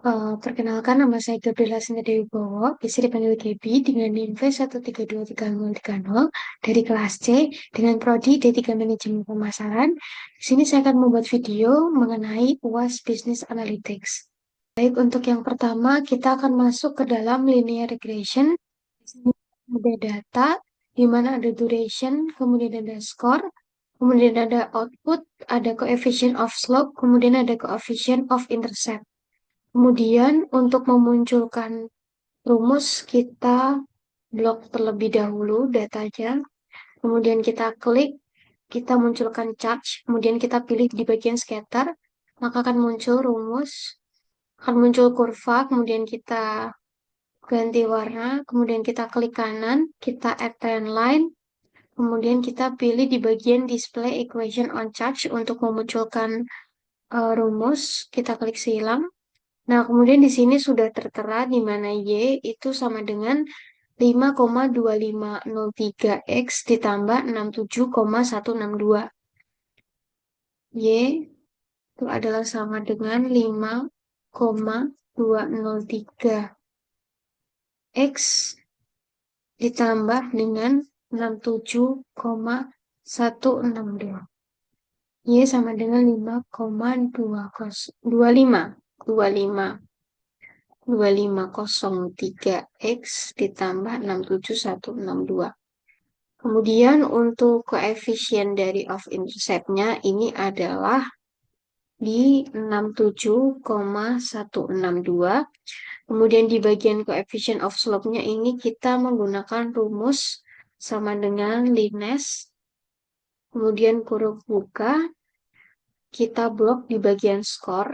Perkenalkan, nama saya Gabriela Sinta Dewi Bowo, bisa dipanggil Gaby dengan NIM V1323030 dari kelas C dengan prodi D3 Manajemen Pemasaran. Di sini saya akan membuat video mengenai UAS Business Analytics. Baik, untuk yang pertama kita akan masuk ke dalam linear regression. Di sini ada data, di mana ada duration, kemudian ada score, kemudian ada output, ada coefficient of slope, kemudian ada coefficient of intercept. Kemudian untuk memunculkan rumus kita blok terlebih dahulu datanya. Kemudian kita klik, kita munculkan charge, kemudian kita pilih di bagian scatter, maka akan muncul rumus, akan muncul kurva, kemudian kita ganti warna, kemudian kita klik kanan, kita add trend line, kemudian kita pilih di bagian display equation on charge untuk memunculkan rumus, kita klik silang. Nah, kemudian di sini sudah tertera di mana Y itu sama dengan 5,2503X ditambah 67,162. Y itu adalah sama dengan 5,203X ditambah dengan 67,162. Y sama dengan 25,25 X ditambah 67162. Kemudian untuk koefisien dari of intercept-nya ini adalah di 67,162. Kemudian di bagian coefficient of slope-nya ini kita menggunakan rumus sama dengan linear. Kemudian kurung buka, kita blok di bagian skor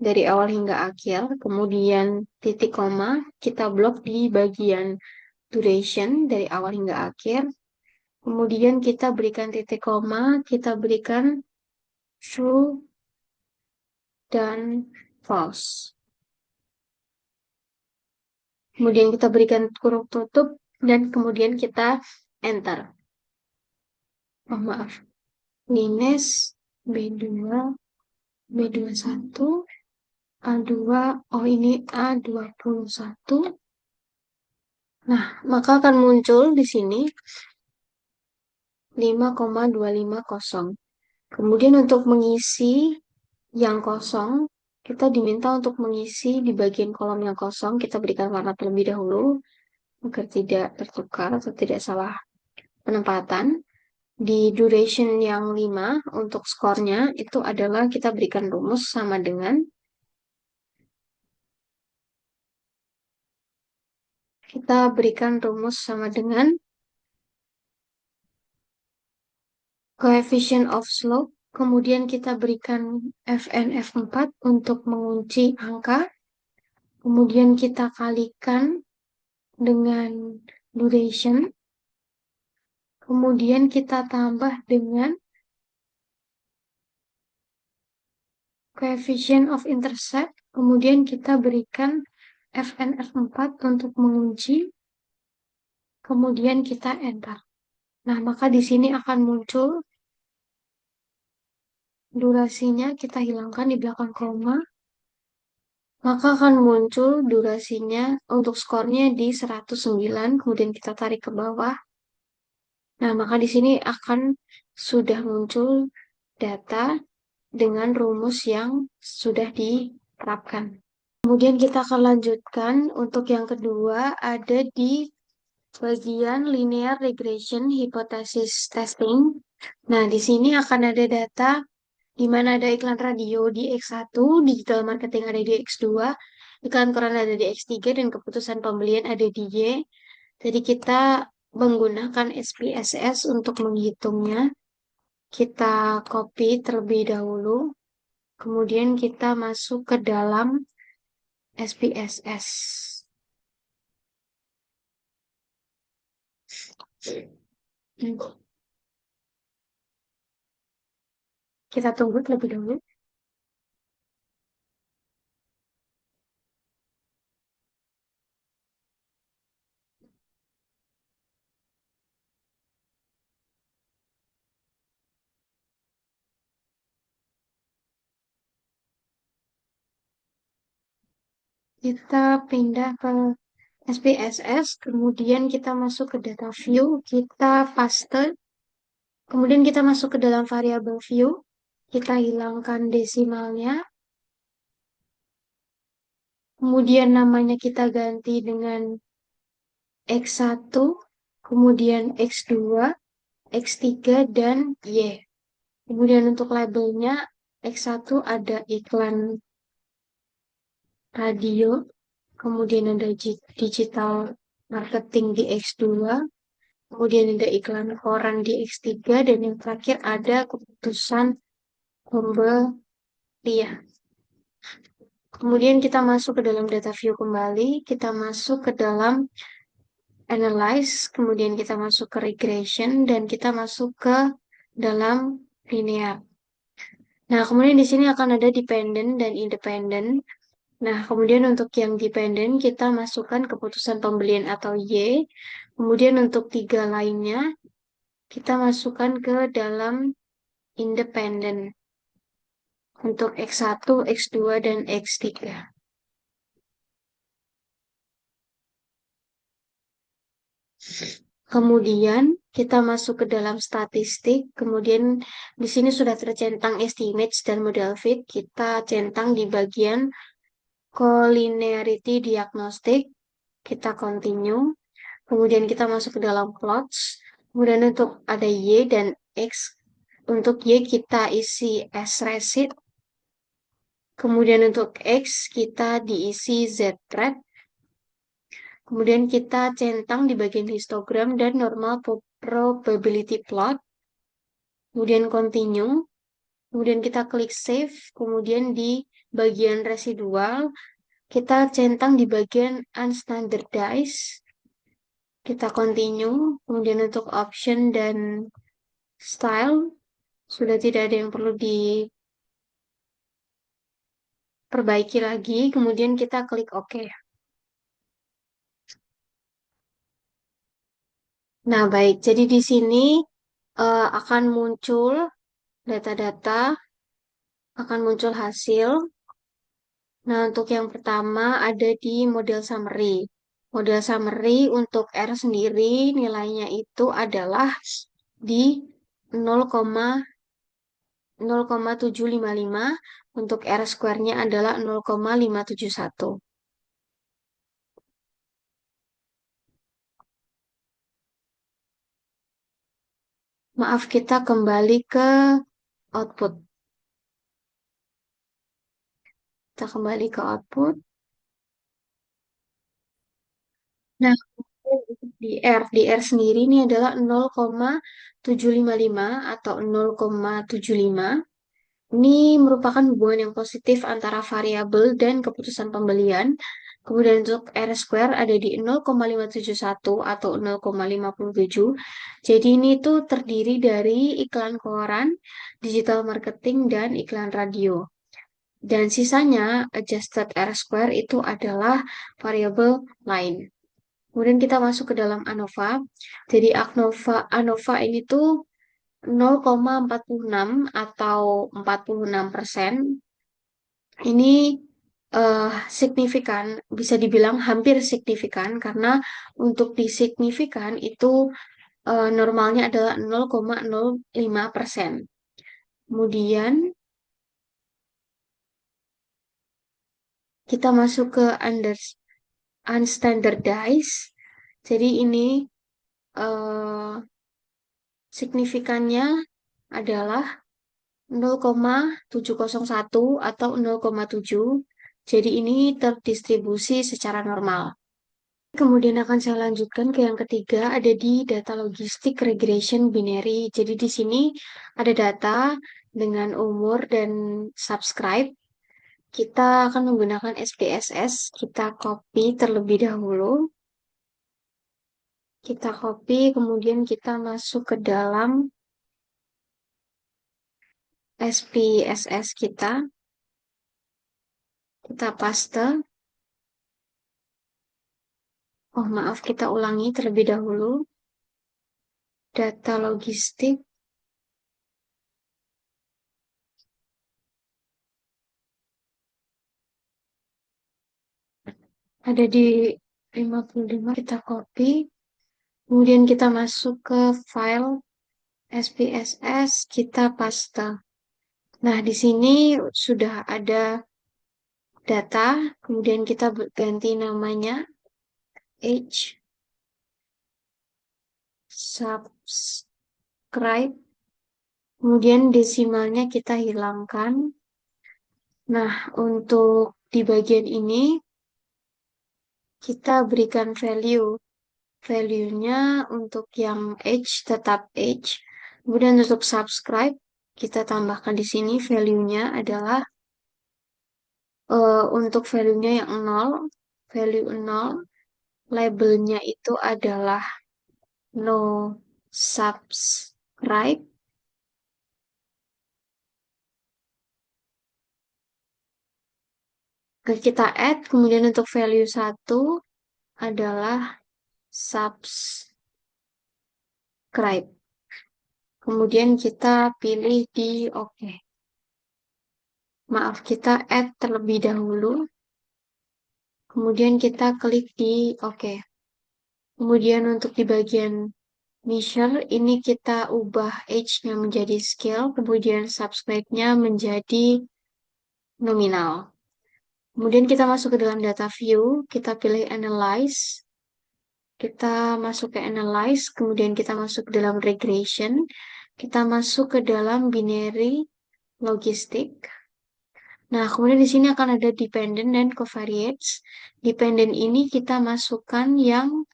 dari awal hingga akhir, kemudian titik koma, kita blok di bagian duration dari awal hingga akhir, kemudian kita berikan titik koma, kita berikan true dan false. Kemudian kita berikan kurung tutup, dan kemudian kita enter. Oh maaf, minus B2, B21, A2, oh ini A21. Nah, maka akan muncul di sini 5,250. Kemudian untuk mengisi yang kosong, kita diminta untuk mengisi di bagian kolom yang kosong, kita berikan warna terlebih dahulu, agar tidak tertukar atau tidak salah penempatan. Di duration yang 5, untuk skornya, itu adalah kita berikan rumus sama dengan coefficient of slope, kemudian kita berikan Fn F4 untuk mengunci angka, kemudian kita kalikan dengan duration, kemudian kita tambah dengan coefficient of intercept, kemudian kita berikan Fn F4 untuk mengunci, kemudian kita enter. Nah, maka di sini akan muncul durasinya, kita hilangkan di belakang koma, maka akan muncul durasinya untuk skornya di 109, kemudian kita tarik ke bawah. Nah, maka di sini akan sudah muncul data dengan rumus yang sudah diterapkan. Kemudian kita akan lanjutkan untuk yang kedua, ada di bagian linear regression hypothesis testing. Nah, di sini akan ada data di mana ada iklan radio di X1, digital marketing ada di X2, iklan koran ada di X3, dan keputusan pembelian ada di Y. Jadi kita menggunakan SPSS untuk menghitungnya. Kita copy terlebih dahulu, kemudian kita masuk ke dalam SPSS. Kita tunggu terlebih dahulu. Kita pindah ke SPSS, kemudian kita masuk ke data view, kita paste, kemudian kita masuk ke dalam variable view, kita hilangkan desimalnya, kemudian namanya kita ganti dengan X1, kemudian X2, X3, dan Y. Kemudian untuk labelnya X1 ada iklan radio, kemudian ada digital marketing di X2, kemudian ada iklan koran di X3, dan yang terakhir ada keputusan pembelian. Kemudian kita masuk ke dalam data view kembali, kita masuk ke dalam analyze, kemudian kita masuk ke regression, dan kita masuk ke dalam linear. Nah, kemudian di sini akan ada dependent dan independent. Nah, kemudian untuk yang dependent, kita masukkan keputusan pembelian atau Y. Kemudian untuk tiga lainnya, kita masukkan ke dalam independent. Untuk X1, X2, dan X3. Kemudian kita masuk ke dalam statistik. Kemudian di sini sudah tercentang estimates dan model fit. Kita centang di bagian collinearity diagnostic. Kita continue. Kemudian kita masuk ke dalam plots. Kemudian untuk ada Y dan X. Untuk Y kita isi as receipt. Kemudian untuk X kita diisi Z-rate. Kemudian kita centang di bagian histogram dan normal probability plot. Kemudian continue. Kemudian kita klik save. Kemudian di bagian residual kita centang di bagian unstandardized. Kita continue. Kemudian untuk option dan style sudah tidak ada yang perlu diperbaiki lagi. Kemudian kita klik OK. Nah, baik. Jadi di sini akan muncul data-data, akan muncul hasil. Nah, untuk yang pertama ada di model summary. Model summary untuk R sendiri nilainya itu adalah di 0,755, untuk R square-nya adalah 0,571. Maaf, kita kembali ke output. Kita kembali ke output. Nah, di R sendiri ini adalah 0,755 atau 0,75. Ini merupakan hubungan yang positif antara variabel dan keputusan pembelian. Kemudian untuk R square ada di 0,571 atau 0,57. Jadi ini tuh terdiri dari iklan koran, digital marketing, dan iklan radio. Dan sisanya adjusted R square itu adalah variabel lain. Kemudian kita masuk ke dalam ANOVA. Jadi ANOVA ini tuh 0,46 atau 46%. Ini signifikan, bisa dibilang hampir signifikan karena untuk di signifikan itu normalnya adalah 0,05%. Kemudian kita masuk ke unstandardized. Jadi ini eh, signifikannya adalah 0,701 atau 0,7. Jadi ini terdistribusi secara normal. Kemudian akan saya lanjutkan ke yang ketiga, ada di data logistik regression binary. Jadi di sini ada data dengan umur dan subscribe. Kita akan menggunakan SPSS. Kita copy terlebih dahulu. Kita copy, kemudian kita masuk ke dalam SPSS kita. Kita paste. Oh, maaf, kita ulangi terlebih dahulu. Data logistik. ada di 55, kita copy. Kemudian kita masuk ke file SPSS, kita paste. Nah, di sini sudah ada data, kemudian kita ganti namanya age subscribe, kemudian desimalnya kita hilangkan. Nah, untuk di bagian ini kita berikan value. Value-nya untuk yang age tetap age. Kemudian untuk subscribe kita tambahkan di sini value-nya adalah untuk value-nya yang 0, value 0, labelnya itu adalah no subscribe. Kita add, kemudian untuk value 1 adalah subscribe. Kemudian kita pilih di OK. Maaf, kita add terlebih dahulu. Kemudian kita klik di OK. Kemudian untuk di bagian measure, ini kita ubah age-nya menjadi scale, kemudian subscribe-nya menjadi nominal. Kemudian kita masuk ke dalam data view, kita pilih analyze, kita masuk ke analyze, kemudian kita masuk ke dalam regression, kita masuk ke dalam binary logistic. Nah, kemudian di sini akan ada dependent dan covariates. Dependent ini kita masukkan yang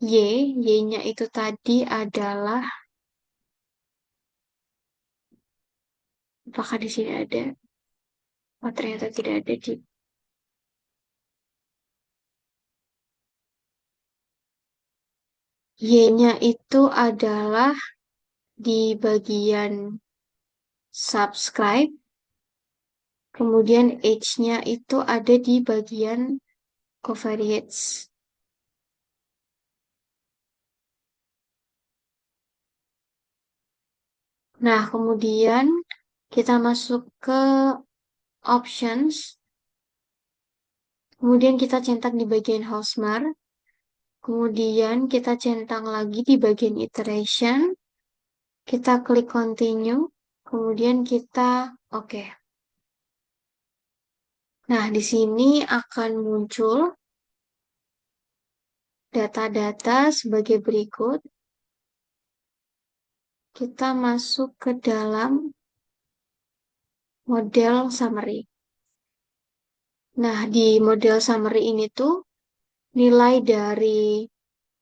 Y, Y-nya itu tadi adalah, apakah di sini ada? Oh, ternyata tidak ada di Y-nya itu adalah di bagian subscribe, kemudian H-nya itu ada di bagian covariates. Nah, kemudian kita masuk ke options, kemudian kita centang di bagian housemark, kemudian kita centang lagi di bagian iteration, kita klik continue, kemudian kita oke. Nah, di sini akan muncul data-data sebagai berikut. Kita masuk ke dalam model summary. Nah, di model summary ini tuh nilai dari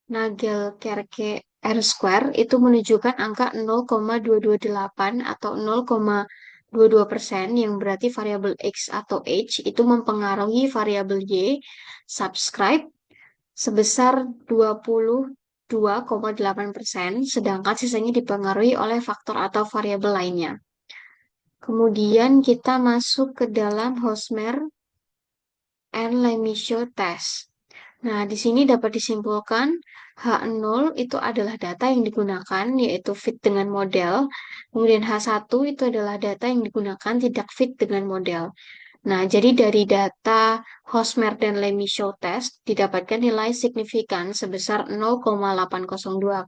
Nagelkerke R-square itu menunjukkan angka 0,228 atau 0,22%, yang berarti variabel X atau H itu mempengaruhi variabel Y subscribe sebesar 22,8%, sedangkan sisanya dipengaruhi oleh faktor atau variabel lainnya. Kemudian kita masuk ke dalam Hosmer and Lemieux test. Nah, di sini dapat disimpulkan H0 itu adalah data yang digunakan, yaitu fit dengan model. Kemudian H1 itu adalah data yang digunakan tidak fit dengan model. Nah, jadi dari data Hosmer dan Lemieux test didapatkan nilai signifikan sebesar 0,802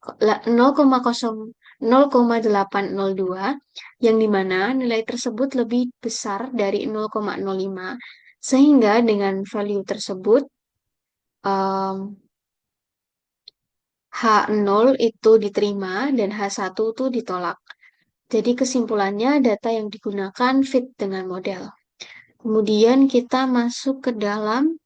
0,802, yang dimana nilai tersebut lebih besar dari 0,05, sehingga dengan value tersebut H0 itu diterima dan H1 itu ditolak. Jadi kesimpulannya data yang digunakan fit dengan model. Kemudian kita masuk ke dalam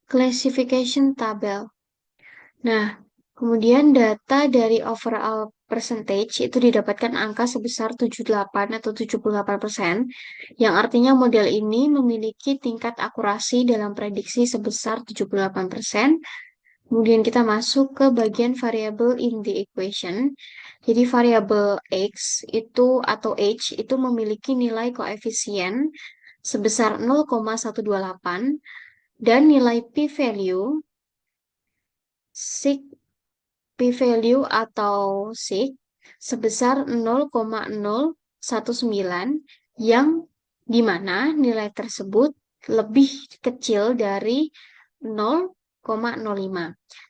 classification tabel. Nah, kemudian data dari overall percentage itu didapatkan angka sebesar 78 atau 78%, yang artinya model ini memiliki tingkat akurasi dalam prediksi sebesar 78%. Kemudian kita masuk ke bagian variable in the equation. Jadi variabel X itu atau H itu memiliki nilai koefisien sebesar 0,128 dan nilai p-value p-value atau sig sebesar 0,019 yang dimana nilai tersebut lebih kecil dari 0,05.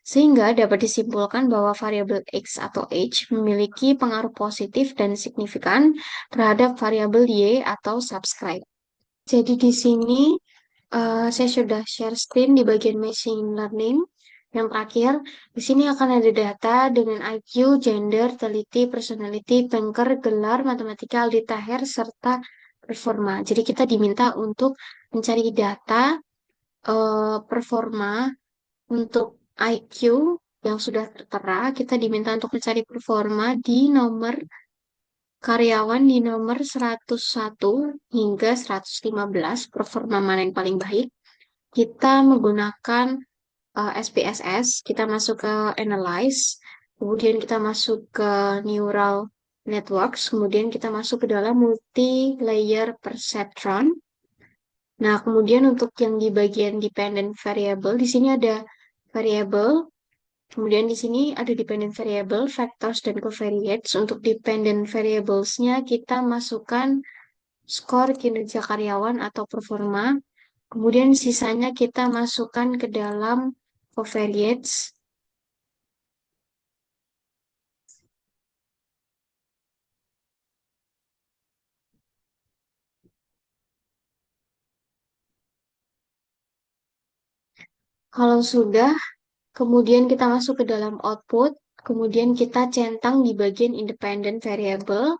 Sehingga dapat disimpulkan bahwa variabel x atau h memiliki pengaruh positif dan signifikan terhadap variabel y atau subscribe. Jadi di sini saya sudah share screen di bagian machine learning. Yang terakhir, di sini akan ada data dengan IQ, gender, teliti, personality, banker, gelar, matematika, audit taher, serta performa. Jadi kita diminta untuk mencari data performa untuk IQ yang sudah tertera. Kita diminta untuk mencari performa di nomor karyawan di nomor 101 hingga 115, performa mana yang paling baik. Kita menggunakan SPSS, kita masuk ke Analyze, kemudian kita masuk ke Neural Networks, kemudian kita masuk ke dalam Multi-Layer Perceptron. Nah, kemudian untuk yang di bagian Dependent Variable, di sini ada variable, kemudian di sini ada dependent variable, factors, dan covariates. Untuk dependent variables-nya kita masukkan skor kinerja karyawan atau performa. Kemudian sisanya kita masukkan ke dalam covariates. Kalau sudah, kemudian kita masuk ke dalam output. Kemudian kita centang di bagian independent variable.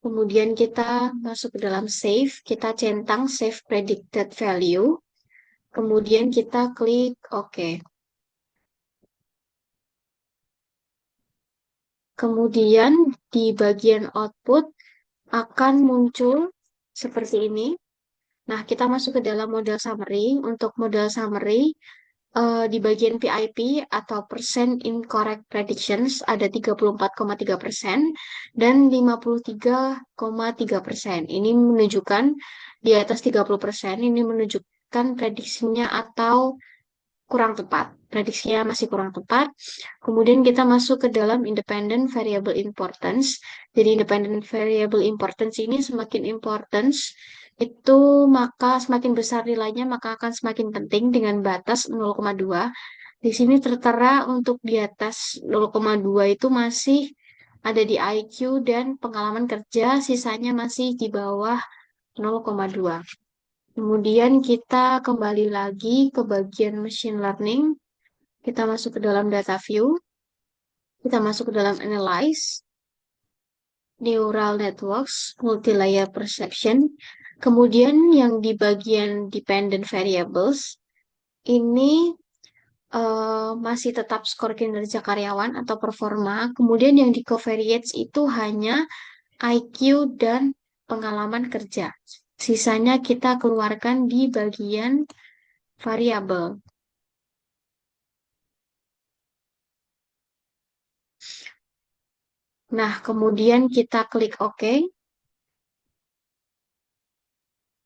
Kemudian kita masuk ke dalam save. Kita centang save predicted value. Kemudian kita klik OK. Kemudian di bagian output akan muncul seperti ini. Nah, kita masuk ke dalam model summary. Untuk model summary, di bagian PIP atau percent incorrect predictions ada 34,3% dan 53,3%. Ini menunjukkan di atas 30%, ini menunjukkan prediksinya atau kurang tepat. Prediksinya masih kurang tepat. Kemudian kita masuk ke dalam independent variable importance. Jadi independent variable importance ini semakin importance itu maka semakin besar nilainya maka akan semakin penting dengan batas 0,2. Di sini tertera untuk di atas 0,2 itu masih ada di IQ dan pengalaman kerja, sisanya masih di bawah 0,2. Kemudian kita kembali lagi ke bagian machine learning. Kita masuk ke dalam data view. Kita masuk ke dalam analyze, neural networks, multi-layer perception. Kemudian yang di bagian dependent variables, ini masih tetap skor kinerja karyawan atau performa. Kemudian yang di covariates itu hanya IQ dan pengalaman kerja. Sisanya kita keluarkan di bagian variabel. Nah, kemudian kita klik OK.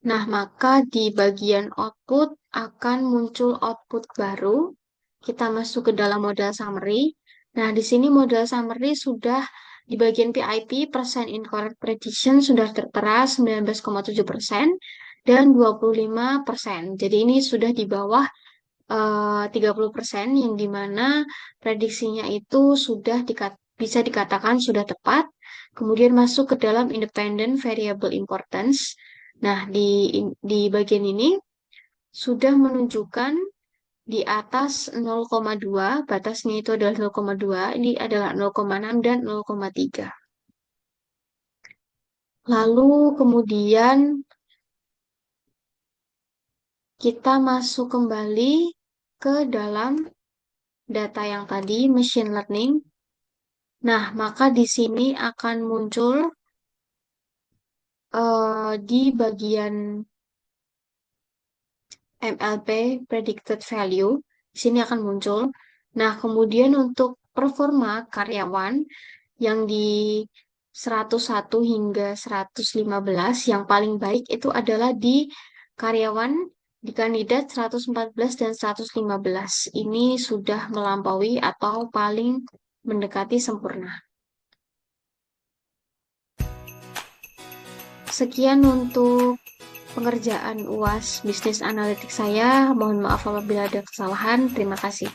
Nah, maka di bagian output akan muncul output baru. Kita masuk ke dalam model summary. Nah, di sini model summary sudah di bagian PIP, percent incorrect prediction sudah tertera 19,7% dan 25%. Jadi ini sudah di bawah 30% yang dimana prediksinya itu sudah bisa dikatakan sudah tepat. Kemudian masuk ke dalam independent variable importance. Nah, di bagian ini sudah menunjukkan di atas 0,2, batasnya itu adalah 0,2, ini adalah 0,6 dan 0,3. Lalu kemudian kita masuk kembali ke dalam data yang tadi, machine learning. Nah, maka di sini akan muncul di bagian MLP, predicted value, di sini akan muncul. Nah, kemudian untuk performa karyawan yang di 101 hingga 115, yang paling baik itu adalah di karyawan di kandidat 114 dan 115. Ini sudah melampaui atau paling mendekati sempurna. Sekian untuk pengerjaan UAS Bisnis Analitik saya. Mohon maaf apabila ada kesalahan. Terima kasih.